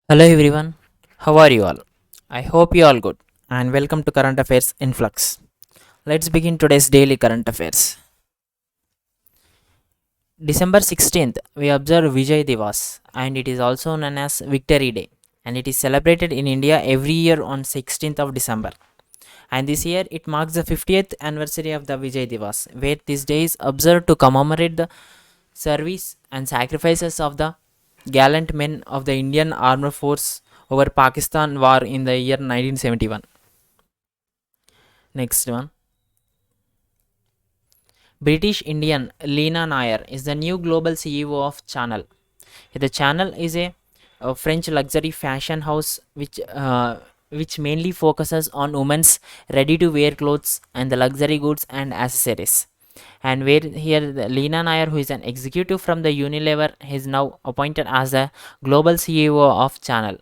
Hello everyone, how are you all? I hope you all good and welcome to Current Affairs in Flux. Let's begin today's daily current affairs. December 16th, we observe Vijay Divas and it is also known as Victory Day and it is celebrated in India every year on 16th of December. And this year it marks the 50th anniversary of the Vijay Divas, where this day is observed to commemorate the service and sacrifices of the gallant men of the Indian Armed Force over Pakistan war in the year 1971. Next one. British Indian Leena Nair is the new global CEO of Channel. The Channel is a French luxury fashion house which mainly focuses on women's ready-to-wear clothes and the luxury goods and accessories. And where here the Leena Nair, who is an executive from the Unilever, is now appointed as the global CEO of Channel,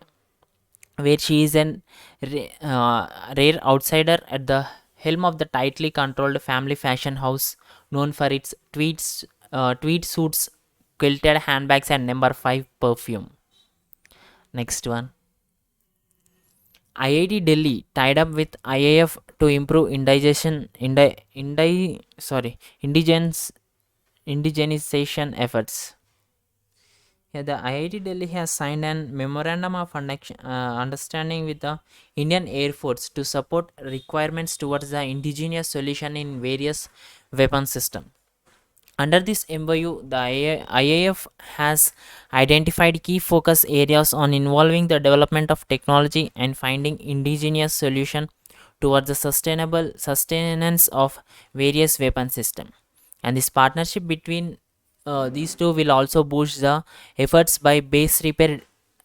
where she is an rare outsider at the helm of the tightly controlled family fashion house known for its tweed suits, quilted handbags, and number 5 perfume. Next one. IIT Delhi tied up with IAF to improve indigenous indigenization efforts. Yeah, the IIT Delhi has signed an memorandum of understanding with the Indian Air Force to support requirements towards the indigenous solution in various weapon systems. Under this MOU, the IAF has identified key focus areas on involving the development of technology and finding indigenous solution towards the sustainable sustenance of various weapon systems. And this partnership between these two will also boost the efforts by base repair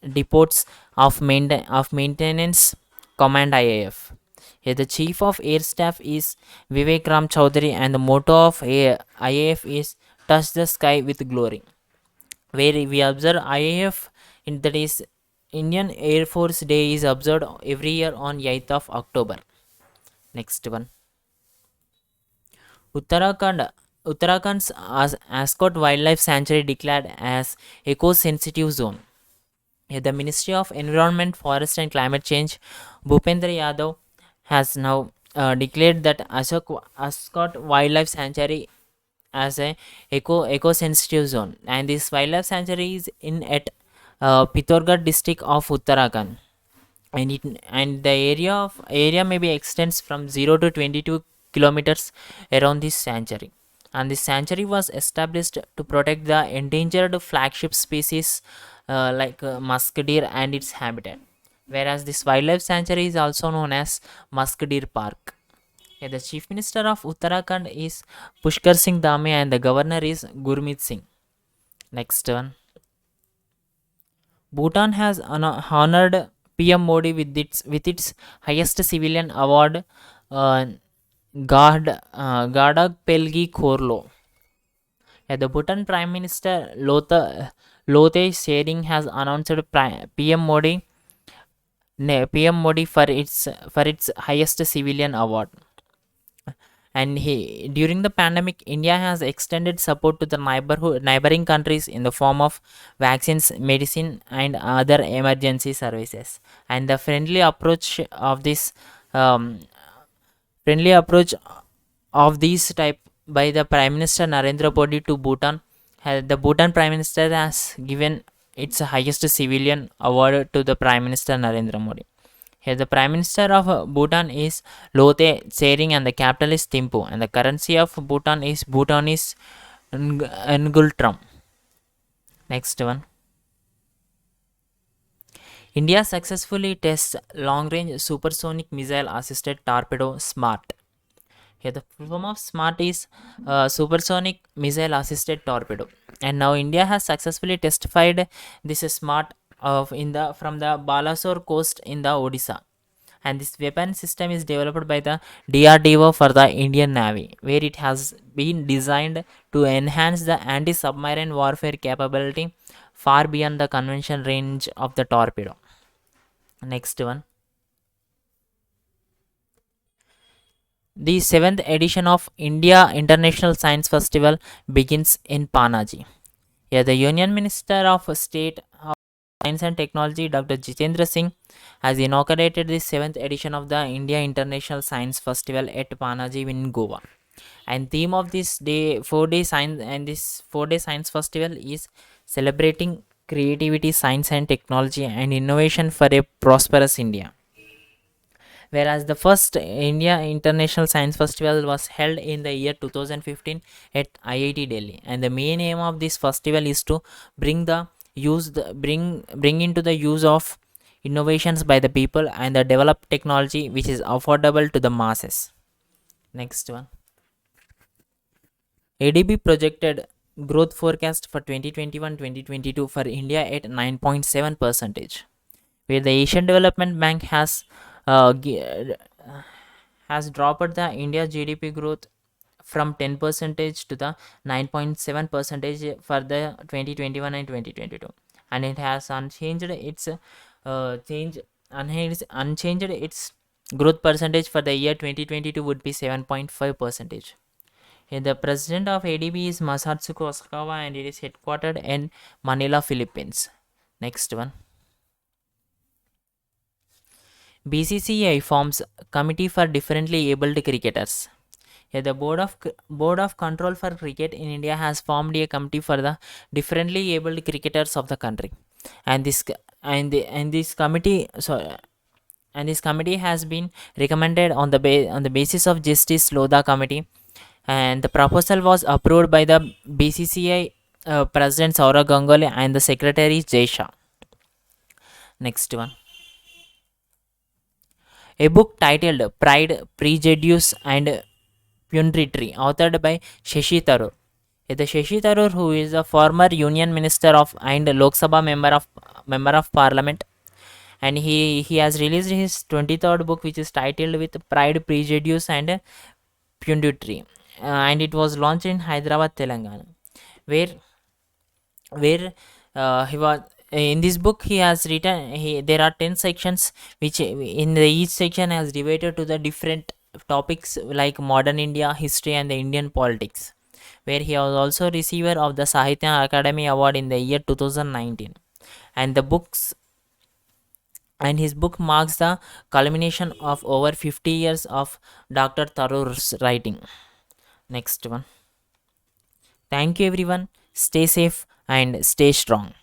depots of maintenance command IAF. Here, the chief of air staff is Vivek Ram Chaudhary, and the motto of IAF is "Touch the sky with glory." Where we observe IAF in that is Indian Air Force Day is observed every year on 8th of October. Next one. Uttarakhand. Uttarakhand's Ascot Wildlife Sanctuary declared as eco-sensitive zone. Here, the Ministry of Environment, Forest and Climate Change, Bhupendra Yadav, has now declared that Ascot Wildlife Sanctuary as a eco-sensitive zone, and this wildlife sanctuary is in at Pithoragarh district of Uttarakhand, and the area maybe extends from 0 to 22 kilometers around this sanctuary. And this sanctuary was established to protect the endangered flagship species musk deer and its habitat, whereas this wildlife sanctuary is also known as Musk Deer Park. Yeah, the chief minister of Uttarakhand is Pushkar Singh Dhame and the governor is Gurmeet Singh. Next one. Bhutan has honored PM Modi with its highest civilian award, uh, Gadag Pelgi Khorlo. Yeah, the Bhutan Prime Minister Lothe Tshering has announced PM Modi for its highest civilian award. And during the pandemic, India has extended support to the neighboring countries in the form of vaccines, medicine, and other emergency services. And the um, friendly approach of this type by the Prime Minister Narendra Modi to Bhutan, the Bhutan Prime Minister has given its highest civilian award to the Prime Minister Narendra Modi. Here, the Prime Minister of Bhutan is Lothe Tshering, and the capital is Thimphu, and the currency of Bhutan is Bhutanese Ngultram. Next one. India successfully tests long-range supersonic missile-assisted torpedo SMART. Here, the full form of SMART is supersonic missile-assisted torpedo, and now India has successfully testified this SMART from the Balasore coast in the Odisha. And this weapon system is developed by the DRDO for the Indian Navy, where it has been designed to enhance the anti-submarine warfare capability far beyond the conventional range of the torpedo. Next one. The 7th edition of India International Science Festival begins in Panaji. Yeah, the Union Minister of State Science and Technology, Dr. Jitendra Singh, has inaugurated the seventh edition of the India International Science Festival at Panaji in Goa. And theme of this day, 4 day science, and this 4 day science festival is celebrating creativity, science and technology, and innovation for a prosperous India. Whereas the first India International Science Festival was held in the year 2015 at IIT Delhi, and the main aim of this festival is to bring the bring into the use of innovations by the people and the developed technology which is affordable to the masses. Next one. ADB projected growth forecast for 2021-2022 for India at 9.7 percentage, where the Asian Development Bank uh, gi- has dropped the India GDP growth from 10 percentage to the 9.7 percentage for the 2021 and 2022, and it has unchanged its growth percentage for the year 2022 would be 7.5 percentage. The president of ADB is Masatsuko Osakawa, and it is headquartered in Manila, Philippines. Next one. BCCI forms Committee for Differently Abled Cricketers. The Board of Control for Cricket in India has formed a committee for the differently abled cricketers of the country, and this committee has been recommended on on the basis of Justice Lodha Committee, and the proposal was approved by the BCCI President Saurav Ganguly and the Secretary Jay Shah. Next one. A book titled Pride, Prejudice and Punditry, authored by Shashi Tharoor. The Shashi Tharoor, who is a former Union Minister of and Lok Sabha member of Parliament, and he has released his 23rd book, which is titled with Pride, Prejudice and Punditry, and it was launched in Hyderabad, Telangana, where he was in this book he has written there are 10 sections, which each section has divided to the different topics like modern India, history and the Indian politics, where he was also receiver of the Sahitya Academy Award in the year 2019, and the books and his book marks the culmination of over 50 years of Dr. Tharoor's writing. Next one. Thank you everyone. Stay safe and stay strong.